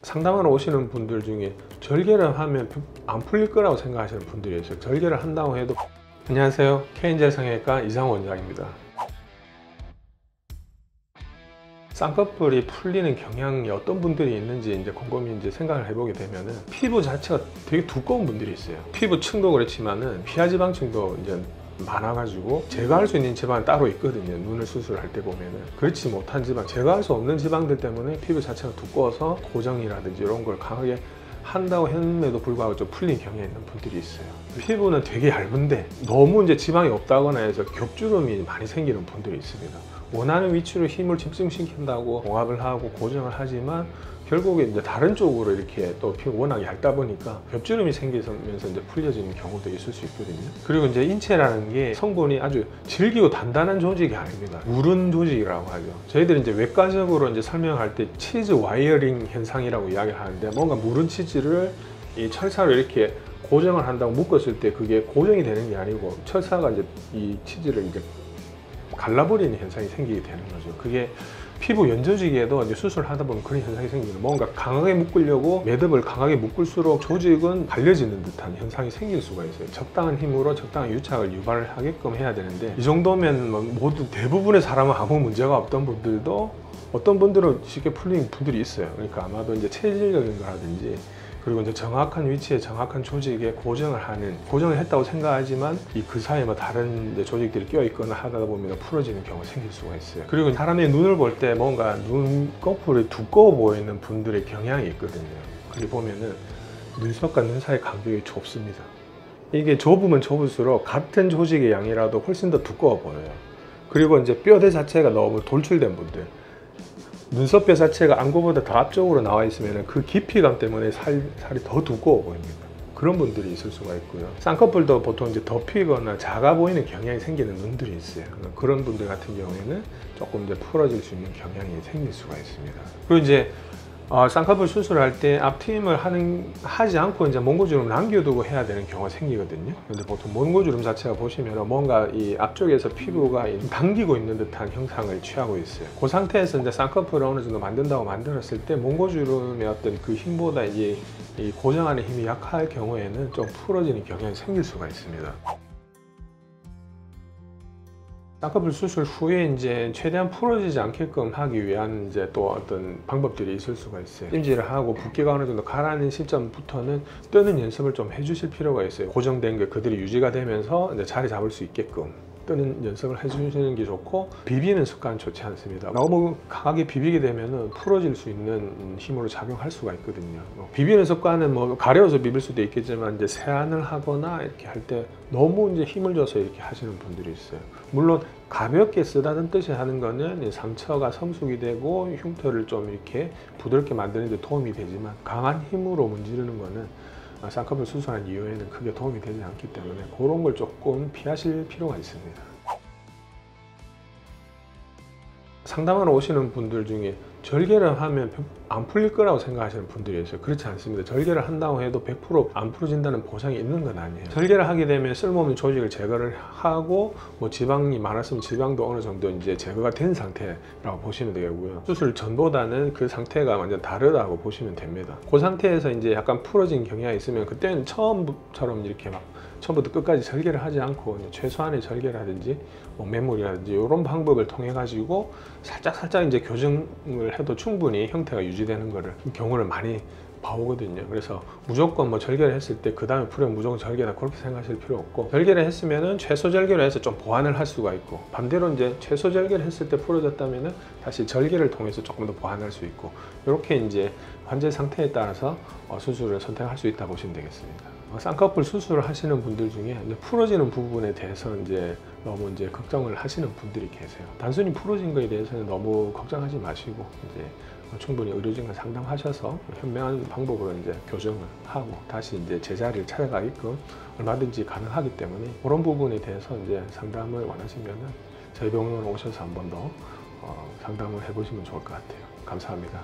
상담하러 오시는 분들 중에 절개를 하면 안 풀릴 거라고 생각하시는 분들이 있어요. 절개를 한다고 해도. 안녕하세요, K&J 성형외과 이상호 원장입니다. 쌍꺼풀이 풀리는 경향이 어떤 분들이 있는지 이제 곰곰이 생각을 해보게 되면은 피부 자체가 되게 두꺼운 분들이 있어요. 피부 층도 그렇지만은 피하지방층도 이제 많아가지고 제거할 수 있는 지방은 따로 있거든요. 눈을 수술할 때 보면은 그렇지 못한 지방, 제거할 수 없는 지방들 때문에 피부 자체가 두꺼워서 고정이라든지 이런 걸 강하게 한다고 했음에도 불구하고 좀 풀린 경향이 있는 분들이 있어요. 피부는 되게 얇은데 너무 지방이 없다거나 해서 겹주름이 많이 생기는 분들이 있습니다. 원하는 위치로 힘을 집중시킨다고 봉합을 하고 고정을 하지만 결국에 다른 쪽으로 이렇게 또 피부가 워낙 얇다 보니까 겹주름이 생기면서 풀려지는 경우도 있을 수 있거든요. 그리고 인체라는 게 성분이 아주 질기고 단단한 조직이 아닙니다. 무른 조직이라고 하죠. 저희들이 외과적으로 설명할 때 치즈 와이어링 현상이라고 이야기를 하는데, 뭔가 무른 치즈를 이 철사로 이렇게 고정을 한다고 묶었을 때 그게 고정이 되는 게 아니고 철사가 이 치즈를 갈라버리는 현상이 생기게 되는 거죠. 그게 피부 연조직에도 수술하다 보면 그런 현상이 생기는, 뭔가 강하게 묶으려고 매듭을 강하게 묶을수록 조직은 갈려지는 듯한 현상이 생길 수가 있어요. 적당한 힘으로 적당한 유착을 유발을 하게끔 해야 되는데, 이 정도면 모두 대부분의 사람은 아무 문제가 없던 분들도 어떤 분들은 쉽게 풀리는 분들이 있어요. 그러니까 아마도 체질적인 거라든지, 그리고 정확한 위치에 정확한 조직에 고정을 했다고 생각하지만 그 사이에 다른 조직들이 껴 있거나 하다 보면 풀어지는 경우가 생길 수가 있어요. 그리고 사람의 눈을 볼 때 뭔가 눈꺼풀이 두꺼워 보이는 분들의 경향이 있거든요. 그리 보면은 눈썹과 눈 사이 간격이 좁습니다. 이게 좁으면 좁을수록 같은 조직의 양이라도 훨씬 더 두꺼워 보여요. 그리고 뼈대 자체가 너무 돌출된 분들, 눈썹뼈 자체가 안구보다 더 앞쪽으로 나와 있으면 그 깊이감 때문에 살이 더 두꺼워 보입니다. 그런 분들이 있을 수가 있고요. 쌍꺼풀도 보통 덮이거나 작아 보이는 경향이 생기는 눈들이 있어요. 그런 분들 같은 경우에는 조금 풀어질 수 있는 경향이 생길 수가 있습니다. 그리고 쌍꺼풀 수술할 때 앞트임을 하지 않고 몽고주름 남겨두고 해야 되는 경우가 생기거든요. 근데 보통 몽고주름 자체가 보시면 뭔가 이 앞쪽에서 피부가 당기고 있는 듯한 형상을 취하고 있어요. 그 상태에서 쌍꺼풀을 어느 정도 만들었을 때 몽고주름의 어떤 그 힘보다 이 고정하는 힘이 약할 경우에는 좀 풀어지는 경향이 생길 수가 있습니다. 쌍꺼풀 수술 후에 최대한 풀어지지 않게끔 하기 위한 또 어떤 방법들이 있을 수가 있어요. 찜질을 하고 붓기가 어느 정도 가라앉는 시점부터는 뜨는 연습을 좀 해주실 필요가 있어요. 고정된 게 그대로 유지가 되면서 자리 잡을 수 있게끔 뜨는 연습을 해주시는 게 좋고, 비비는 습관은 좋지 않습니다. 너무 강하게 비비게 되면 풀어질 수 있는 힘으로 작용할 수가 있거든요. 비비는 습관은 가려워서 비빌 수도 있겠지만 세안을 하거나 이렇게 할 때 너무 힘을 줘서 이렇게 하시는 분들이 있어요. 물론 가볍게 쓰다듬듯이 하는 거는 상처가 성숙이 되고 흉터를 좀 이렇게 부드럽게 만드는 데 도움이 되지만, 강한 힘으로 문지르는 거는 쌍꺼풀 수술한 이후에는 크게 도움이 되지 않기 때문에 그런 걸 조금 피하실 필요가 있습니다. 상담하러 오시는 분들 중에 절개를 하면 안 풀릴 거라고 생각하시는 분들이 있어요. 그렇지 않습니다. 절개를 한다고 해도 100% 안 풀어진다는 보장이 있는 건 아니에요. 절개를 하게 되면 쓸모없는 조직을 제거를 하고, 지방이 많았으면 지방도 어느 정도 제거가 된 상태라고 보시면 되고요. 수술 전보다는 그 상태가 완전 다르다고 보시면 됩니다. 그 상태에서 약간 풀어진 경향이 있으면 그때는 처음처럼 이렇게 처음부터 끝까지 절개를 하지 않고 최소한의 절개라든지 매몰이라든지 이런 방법을 통해 가지고 살짝 교정을 해도 충분히 형태가 유지되는 경우를 많이 봐오거든요. 그래서 무조건 절개를 했을 때 그 다음에 풀면 무조건 절개다, 그렇게 생각하실 필요 없고, 절개를 했으면은 최소 절개를 해서 좀 보완을 할 수가 있고, 반대로 최소 절개를 했을 때 풀어졌다면은 다시 절개를 통해서 조금 더 보완할 수 있고, 이렇게 환자의 상태에 따라서 수술을 선택할 수 있다 보시면 되겠습니다. 쌍꺼풀 수술을 하시는 분들 중에 풀어지는 부분에 대해서 너무 걱정을 하시는 분들이 계세요. 단순히 풀어진 거에 대해서는 너무 걱정하지 마시고 충분히 의료진과 상담하셔서 현명한 방법으로 교정을 하고 다시 제자리를 찾아가게끔 얼마든지 가능하기 때문에, 그런 부분에 대해서 상담을 원하시면은 저희 병원에 오셔서 한 번 더 상담을 해보시면 좋을 것 같아요. 감사합니다.